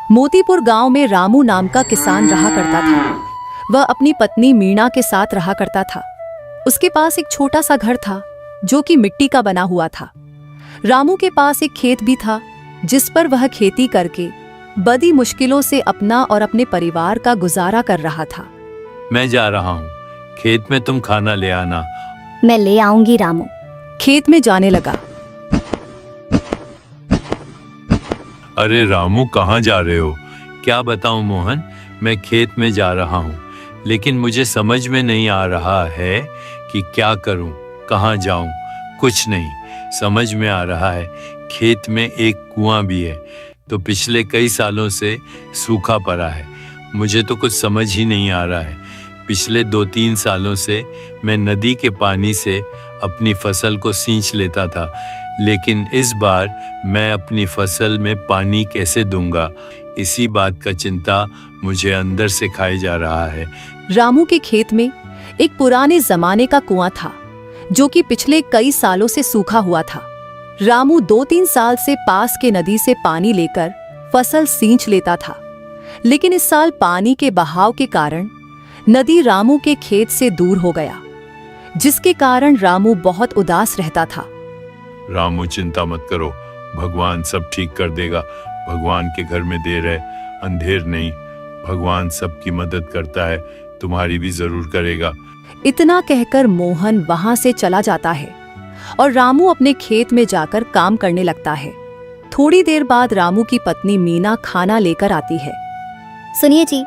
मोतीपुर गांव में रामू नाम का किसान रहा करता था। वह अपनी पत्नी मीणा के साथ रहा करता था। उसके पास एक छोटा सा घर था जो कि मिट्टी का बना हुआ था। रामू के पास एक खेत भी था जिस पर वह खेती करके बड़ी मुश्किलों से अपना और अपने परिवार का गुजारा कर रहा था। मैं जा रहा हूँ, खेत में तुम खाना ले आना। मैं ले आऊंगी। रामू खेत में जाने लगा। अरे रामू, कहाँ जा रहे हो? क्या बताऊं मोहन, मैं खेत में जा रहा हूँ, लेकिन मुझे समझ में नहीं आ रहा है कि क्या करूं, कहाँ जाऊं। कुछ नहीं समझ में आ रहा है। खेत में एक कुआं भी है, तो पिछले कई सालों से सूखा पड़ा है। मुझे तो कुछ समझ ही नहीं आ रहा है। पिछले 2-3 सालों से मैं नदी के पानी से अपनी फसल को सींच लेता था, लेकिन इस बार मैं अपनी फसल में पानी कैसे दूंगा, इसी बात का चिंता मुझे अंदर से खाए जा रहा है। रामू के खेत में एक पुराने जमाने का कुआं था जो कि पिछले कई सालों से सूखा हुआ था। रामू 2-3 साल से पास के नदी से पानी लेकर फसल सींच लेता था, लेकिन इस साल पानी के बहाव के कारण नदी रामू के खेत से दूर हो गया, जिसके कारण रामू बहुत उदास रहता था। रामू, चिंता मत करो, भगवान सब ठीक कर देगा। भगवान के घर में देर है, अंधेर नहीं। भगवान सबकी मदद करता है, तुम्हारी भी जरूर करेगा। इतना कहकर मोहन वहां से चला जाता है और रामू अपने खेत में जाकर काम करने लगता है। थोड़ी देर बाद रामू की पत्नी मीना खाना लेकर आती है। सुनिए जी,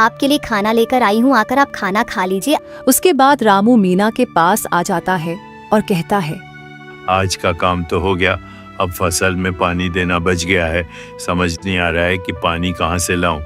आपके लिए खाना लेकर आई हूँ, आकर आप खाना खा लीजिए। उसके बाद रामू मीना के पास आ जाता है और कहता है, आज का काम तो हो गया, अब फसल में पानी देना बच गया है। समझ नहीं आ रहा है कि पानी कहाँ से लाऊं।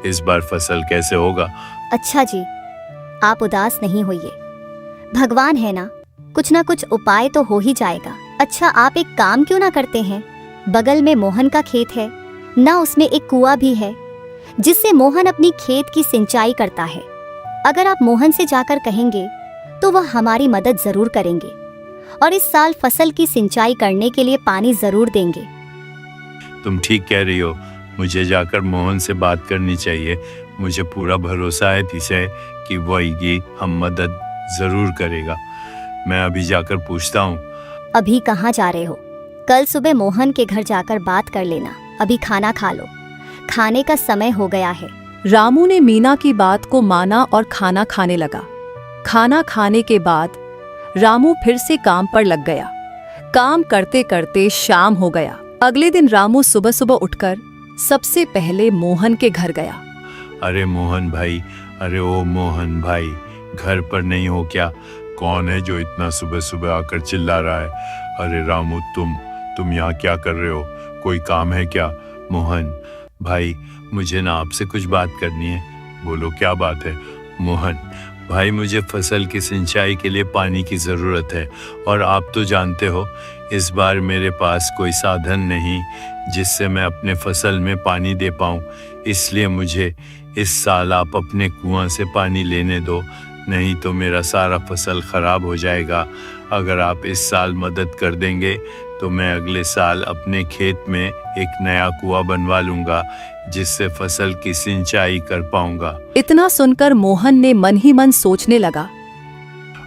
इस बार फसल कैसे होगा? अच्छा जी, आप उदास नहीं होइए, भगवान है ना, कुछ ना कुछ उपाय तो हो ही जाएगा। अच्छा, आप एक काम क्यों ना करते हैं, बगल में मोहन का खेत है ना, उसमें एक कुआं भी है जिससे मोहन अपनी खेत की सिंचाई करता है। अगर आप मोहन से जाकर कहेंगे तो वह हमारी मदद जरूर करेंगे और इस साल फसल की सिंचाई करने के लिए पानी जरूर देंगे। तुम ठीक कह रही हो, मुझे जाकर मोहन से बात करनी चाहिए। मुझे पूरा भरोसा है तिसे कि वह ये हम मदद जरूर करेगा। मैं अभी जाकर पूछता हूँ। अभी कहाँ जा रहे हो? कल सुबह मोहन के घर जाकर बात कर लेना। अभी खाना खा लो, खाने का समय हो गया है। रामू ने मीना की बात को माना और खाना खाने लगा। खाना खाने के बाद रामू फिर से काम पर लग गया। काम करते करते शाम हो गया। अगले दिन रामू सुबह सुबह उठकर सबसे पहले मोहन के घर गया। अरे मोहन भाई, अरे ओ मोहन भाई, घर पर नहीं हो क्या? कौन है जो इतना सुबह सुबह आकर चिल्ला रहा है? अरे रामू, तुम यहाँ क्या कर रहे हो? कोई काम है क्या? मोहन भाई, मुझे ना आपसे कुछ बात करनी है। बोलो, क्या बात है? मोहन भाई, मुझे फसल की सिंचाई के लिए पानी की ज़रूरत है, और आप तो जानते हो इस बार मेरे पास कोई साधन नहीं जिससे मैं अपने फसल में पानी दे पाऊँ। इसलिए मुझे इस साल आप अपने कुआं से पानी लेने दो, नहीं तो मेरा सारा फसल खराब हो जाएगा। अगर आप इस साल मदद कर देंगे तो मैं अगले साल अपने खेत में एक नया कुआं बनवा लूँगा जिससे फसल की सिंचाई कर पाऊंगा। इतना सुनकर मोहन ने मन ही मन सोचने लगा,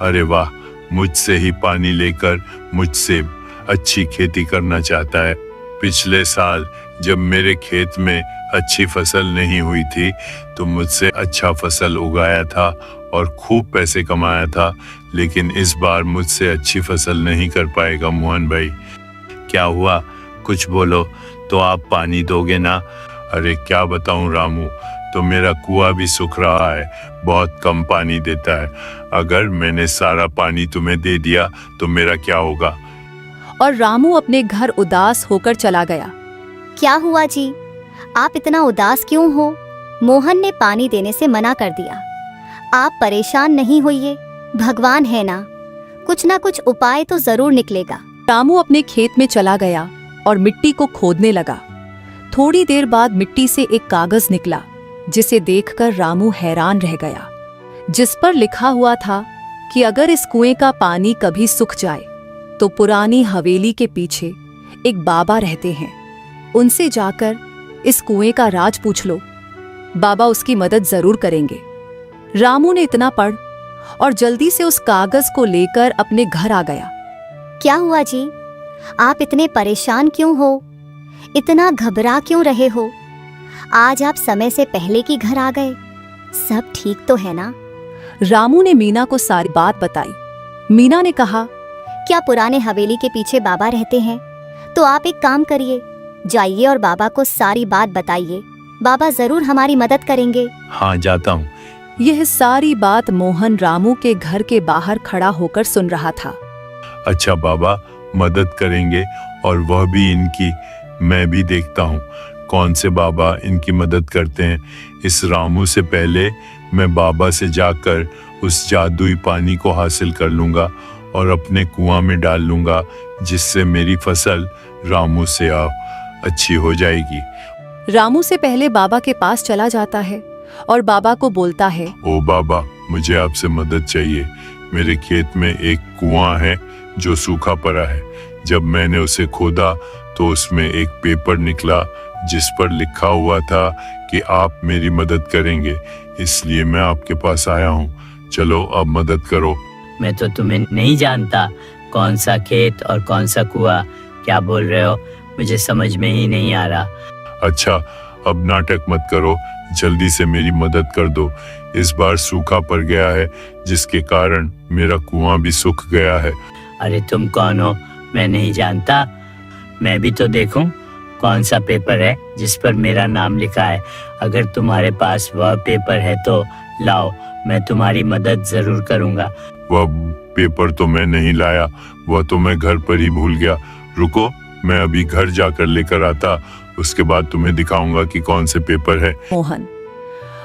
अरे वाह, मुझसे ही पानी लेकर मुझसे अच्छी खेती करना चाहता है। पिछले साल जब मेरे खेत में अच्छी फसल नहीं हुई थी तो मुझसे अच्छा फसल उगाया था और खूब पैसे कमाया था, लेकिन इस बार मुझसे अच्छी फसल नहीं कर पाएगा। मोहन भाई, क्या हुआ? कुछ बोलो तो आप पानी दोगे ना? अरे क्या बताऊं रामू, तो मेरा कुआं भी सूख रहा है, बहुत कम पानी देता है। अगर मैंने सारा पानी तुम्हें दे दिया तो मेरा क्या होगा? और रामू अपने घर उदास होकर चला गया। क्या हुआ जी, आप इतना उदास क्यों हो? मोहन ने पानी देने से मना कर दिया। आप परेशान नहीं होइए, भगवान है ना, कुछ ना कुछ उपाय तो जरूर निकलेगा। रामू अपने खेत में चला गया और मिट्टी को खोदने लगा। थोड़ी देर बाद मिट्टी से एक कागज निकला जिसे देखकर रामू हैरान रह गया, जिस पर लिखा हुआ था कि अगर इस कुएं का पानी कभी सूख जाए तो पुरानी हवेली के पीछे एक बाबा रहते हैं, उनसे जाकर इस कुएं का राज पूछ लो, बाबा उसकी मदद जरूर करेंगे। रामू ने इतना पढ़ और जल्दी से उस कागज को लेकर अपने घर आ गया। क्या हुआ जी? आप इतने परेशान क्यों हो? इतना घबरा क्यों रहे हो? आज आप समय से पहले की घर आ गए। सब ठीक तो है ना? रामू ने मीना को सारी बात बताई। मीना ने कहा, क्या पुराने हवेली के पीछे बाबा रहते हैं? तो आप एक काम करिए, जाइए और बाबा को सारी बात बताइए। बाबा जरूर हमारी मदद करेंगे। हाँ, जाता हूँ। यह सारी बात मोहन रामू के घर के बाहर खड़ा होकर सुन रहा था। अच्छा बाबा मदद करेंगे, और वह भी इनकी। मैं भी देखता हूँ कौन से बाबा इनकी मदद करते हैं। इस रामू से पहले मैं बाबा से जाकर उस जादुई पानी को हासिल कर लूँगा और अपने कुआं में डाल लूँगा, जिससे मेरी फसल रामू से अच्छी हो जाएगी। रामू से पहले बाबा के पास चला जाता है और बाबा को बोलता है, ओ बाबा, मुझे आपसे मदद चाहिए। मेरे खेत में एक कुआं है जो सूखा पड़ा है। जब मैंने उसे खोदा तो उसमें एक पेपर निकला जिस पर लिखा हुआ था कि आप मेरी मदद करेंगे, इसलिए मैं आपके पास आया हूँ। चलो अब मदद करो। मैं तो तुम्हें नहीं जानता, कौन सा खेत और कौन सा कुआं, क्या बोल रहे हो? मुझे समझ में ही नहीं आ रहा। अच्छा, अब नाटक मत करो, जल्दी से मेरी मदद कर दो। इस बार सूखा पड़ गया है, जिसके कारण मेरा कुआं भी सूख गया है। अरे तुम कौन हो? मैं नहीं जानता। मैं भी तो देखूं कौन सा पेपर है जिस पर मेरा नाम लिखा है। अगर तुम्हारे पास वह पेपर है तो लाओ, मैं तुम्हारी मदद जरूर करूंगा। वह पेपर तो मैं नहीं लाया, वह तो मैं घर पर ही भूल गया। रुको, मैं अभी घर जाकर लेकर आता, उसके बाद तुम्हें दिखाऊंगा कि कौन से पेपर है। मोहन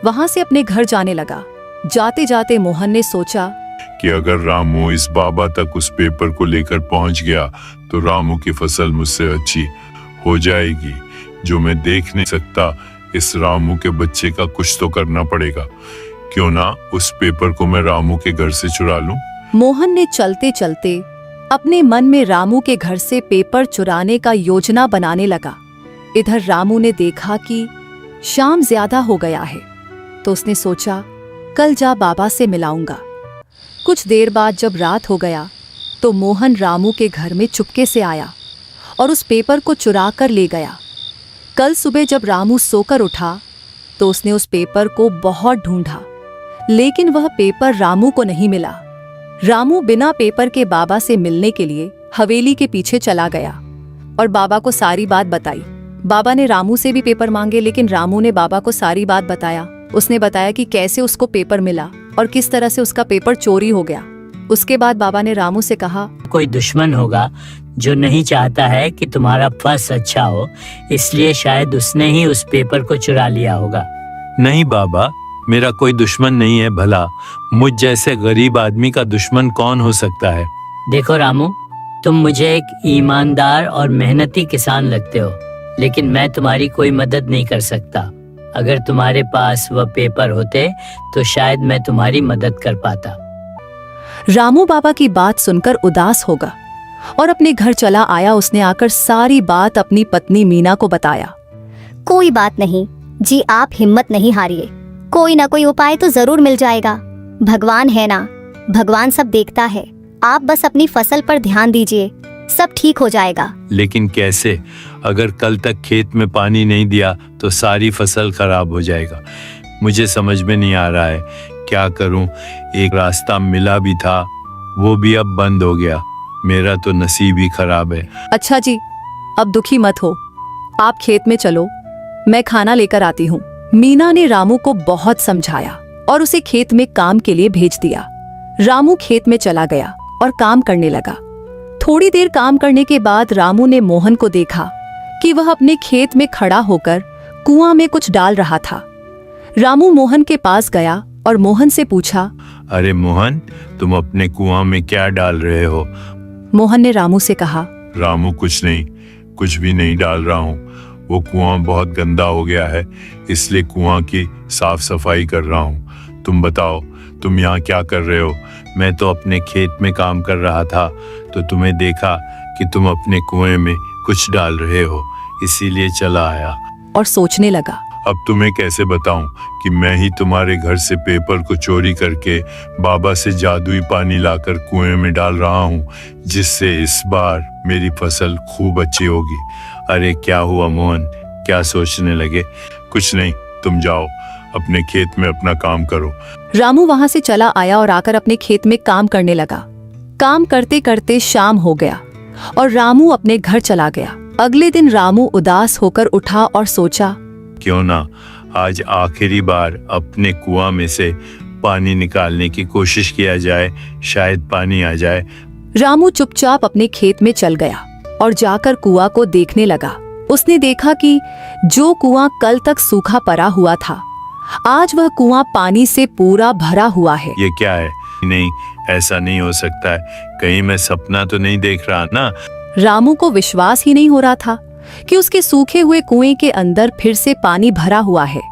वहां से अपने घर जाने लगा। जाते जाते मोहन ने सोचा कि अगर रामू इस बाबा तक उस पेपर को लेकर पहुंच गया तो रामू की फसल मुझसे अच्छी हो जाएगी। जो मैं देख नहीं सकता, इस रामू के बच्चे का कुछ तो करना पड़ेगा। क्यों ना उस पेपर को मैं रामू के घर से चुरा लूं। मोहन ने चलते चलते अपने मन में रामू के घर से पेपर चुराने का योजना बनाने लगा। इधर रामू ने देखा कि शाम ज्यादा हो गया है, तो उसने सोचा कल जा बाबा से मिलाऊंगा। कुछ देर बाद जब रात हो गया तो मोहन रामू के घर में चुपके से आया और उस पेपर को चुरा कर ले गया। कल सुबह जब रामू सोकर उठा तो उसने उस पेपर को बहुत ढूंढा, लेकिन वह पेपर रामू को नहीं मिला। रामू बिना पेपर के बाबा से मिलने के लिए हवेली के पीछे चला गया और बाबा को सारी बात बताई। बाबा ने रामू से भी पेपर मांगे, लेकिन रामू ने बाबा को सारी बात बताया। उसने बताया कि कैसे उसको पेपर मिला और किस तरह से उसका पेपर चोरी हो गया। उसके बाद बाबा ने रामू से कहा, कोई दुश्मन होगा जो नहीं चाहता है कि तुम्हारा फस अच्छा हो, इसलिए शायद उसने ही उस पेपर को चुरा लिया होगा। नहीं बाबा, मेरा कोई दुश्मन नहीं है। भला मुझ जैसे गरीब आदमी का दुश्मन कौन हो सकता है? देखो रामू, तुम मुझे एक ईमानदार और मेहनती किसान लगते हो, लेकिन मैं तुम्हारी कोई मदद नहीं कर सकता। अगर तुम्हारे पास वह पेपर होते तो शायद मैं तुम्हारी मदद कर पाता। रामू बाबा की बात सुनकर उदास होगा और अपने घर चला आया। उसने आकर सारी बात अपनी पत्नी मीना को बताया। कोई बात नहीं जी, आप हिम्मत नहीं हारिए, कोई ना कोई उपाय तो जरूर मिल जाएगा। भगवान है ना, भगवान सब देखता है। आप बस अपनी फसल पर ध्यान दीजिए, सब ठीक हो जाएगा। लेकिन कैसे? अगर कल तक खेत में पानी नहीं दिया तो सारी फसल खराब हो जाएगा। मुझे समझ में नहीं आ रहा है, क्या करूं? एक रास्ता मिला भी था, वो भी अब बंद हो गया। मेरा तो नसीब ही खराब है। अच्छा जी, अब दुखी मत हो, आप खेत में चलो, मैं खाना लेकर आती हूँ। मीना ने रामू को बहुत समझाया और उसे खेत में काम के लिए भेज दिया। रामू खेत में चला गया और काम करने लगा। थोड़ी देर काम करने के बाद रामू ने मोहन को देखा कि वह अपने खेत में खड़ा होकर कुआं में कुछ डाल रहा था। रामू मोहन के पास गया और मोहन से पूछा, अरे मोहन, तुम अपने कुआं में क्या डाल रहे हो? मोहन ने रामू से कहा, रामू कुछ नहीं, कुछ भी नहीं डाल रहा हूँ। वो कुआं बहुत गंदा हो गया है, इसलिए कुआं की साफ सफाई कर रहा हूँ। तुम बताओ, तुम यहाँ क्या कर रहे हो? मैं तो अपने खेत में काम कर रहा था, तो तुम्हें देखा कि तुम अपने कुएं में कुछ डाल रहे हो, इसीलिए चला आया। और सोचने लगा। अब तुम्हें कैसे बताऊं कि मैं ही तुम्हारे घर से पेपर को चोरी करके बाबा से जादुई पानी लाकर कुएं में डाल रहा हूं, जिससे इस बार मेरी फसल खूब अच्छी होगी। अरे क्या हुआ मोहन, क्या सोचने लगे? कुछ नहीं, तुम जाओ अपने खेत में अपना काम करो। रामू वहां से चला आया और आकर अपने खेत में काम करने लगा। काम करते करते शाम हो गया और रामू अपने घर चला गया। अगले दिन रामू उदास होकर उठा और सोचा, क्यों ना आज आखिरी बार अपने कुआं में से पानी निकालने की कोशिश किया जाए, शायद पानी आ जाए। रामू चुपचाप अपने खेत में चल गया और जाकर कुआं को देखने लगा। उसने देखा कि जो कुआं कल तक सूखा पड़ा हुआ था, आज वह कुआं पानी से पूरा भरा हुआ है। ये क्या है? नहीं, ऐसा नहीं हो सकता है, कहीं मैं सपना तो नहीं देख रहा ना। रामू को विश्वास ही नहीं हो रहा था कि उसके सूखे हुए कुएं के अंदर फिर से पानी भरा हुआ है।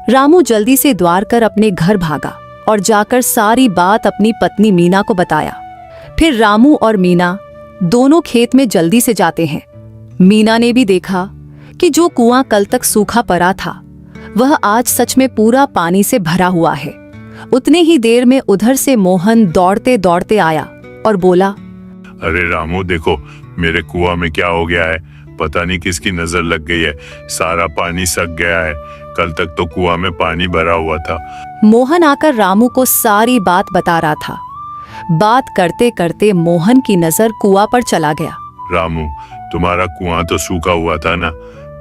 रामू जल्दी से द्वार कर अपने घर भागा और जाकर सारी बात अपनी पत्नी मीना को बताया। फिर रामू और मीना दोनों खेत में जल्दी से जाते हैं। मीना ने भी देखा कि जो कुआं कल तक सूखा पड़ा था, वह आज सच में पूरा पानी से भरा हुआ है। उतने ही देर में उधर से मोहन दौड़ते दौड़ते आया और बोला, अरे रामू देखो, मेरे कुआं में क्या हो गया है, पता नहीं किसकी नजर लग गई है, सारा पानी सूख गया है। कल तक तो कुआं में पानी भरा हुआ था। मोहन आकर रामू को सारी बात बता रहा था। बात करते करते मोहन की नजर कुआं पर चला गया। रामू, तुम्हारा कुआं तो सूखा हुआ था ना,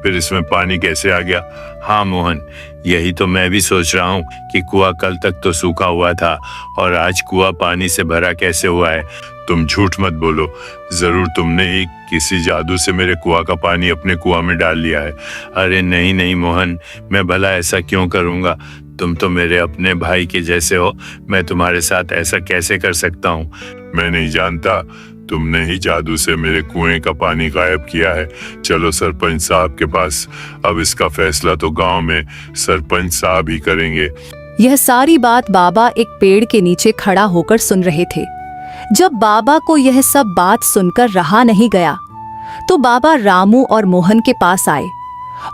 फिर इसमें पानी कैसे आ गया? हाँ मोहन, यही तो मैं भी सोच रहा हूँ कि कुआं कल तक तो सूखा हुआ था और आज कुआं पानी से भरा कैसे हुआ है। तुम झूठ मत बोलो, जरूर तुमने ही किसी जादू से मेरे कुआं का पानी अपने कुआं में डाल लिया है। अरे नहीं नहीं मोहन, मैं भला ऐसा क्यों करूँगा? तुम तो मेरे अपने भाई के जैसे हो, मैं तुम्हारे साथ ऐसा कैसे कर सकता हूँ? मैं नहीं जानता, तुमने ही जादू से मेरे कुएं का पानी गायब किया है। चलो सरपंच साहब के पास, अब इसका फैसला तो गांव में सरपंच साहब ही करेंगे। यह सारी बात बाबा एक पेड़ के नीचे खड़ा होकर सुन रहे थे। जब बाबा को यह सब बात सुनकर रहा नहीं गया, तो बाबा रामू और मोहन के पास आए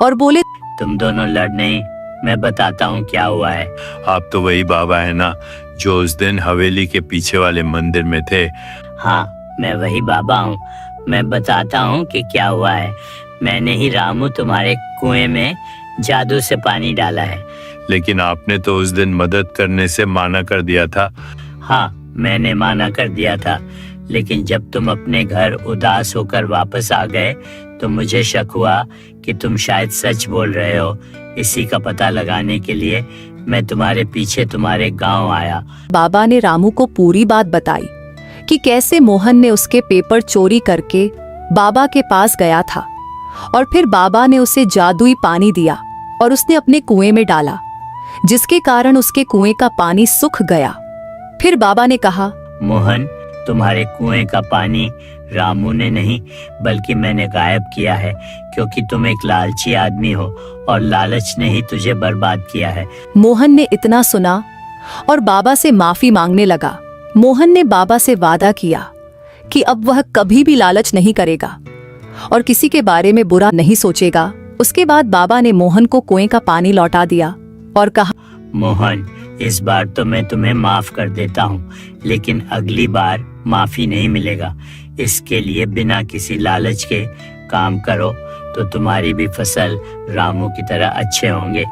और बोले, तुम दोनों लड़ नहीं, मैं बताता हूँ क्या हुआ है। आप तो वही बाबा है ना जो उस दिन हवेली के पीछे वाले मंदिर में थे? हाँ, मैं वही बाबा हूँ। मैं बताता हूँ कि क्या हुआ है। मैंने ही रामू तुम्हारे कुएं में जादू से पानी डाला है। लेकिन आपने तो उस दिन मदद करने से माना कर दिया था। हाँ, मैंने माना कर दिया था, लेकिन जब तुम अपने घर उदास होकर वापस आ गए तो मुझे शक हुआ कि तुम शायद सच बोल रहे हो। इसी का पता लगाने के लिए मैं तुम्हारे पीछे तुम्हारे गांव आया। बाबा ने रामू को पूरी बात बताई कि कैसे मोहन ने उसके पेपर चोरी करके बाबा के पास गया था और फिर बाबा ने उसे जादुई पानी दिया और उसने अपने कुएं में डाला, जिसके कारण उसके कुएं का पानी सूख गया। फिर बाबा ने कहा, मोहन, तुम्हारे कुएं का पानी रामू ने नहीं बल्कि मैंने गायब किया है, क्योंकि तुम एक लालची आदमी हो और लालच ने ही तुझे बर्बाद किया है। मोहन ने इतना सुना और बाबा से माफी मांगने लगा। मोहन ने बाबा से वादा किया कि अब वह कभी भी लालच नहीं करेगा और किसी के बारे में बुरा नहीं सोचेगा। उसके बाद बाबा ने मोहन को कुएं का पानी लौटा दिया और कहा, मोहन, इस बार तो मैं तुम्हें माफ कर देता हूँ, लेकिन अगली बार माफी नहीं मिलेगा। इसके लिए बिना किसी लालच के काम करो तो तुम्हारी भी फसल रामू की तरह अच्छे होंगे।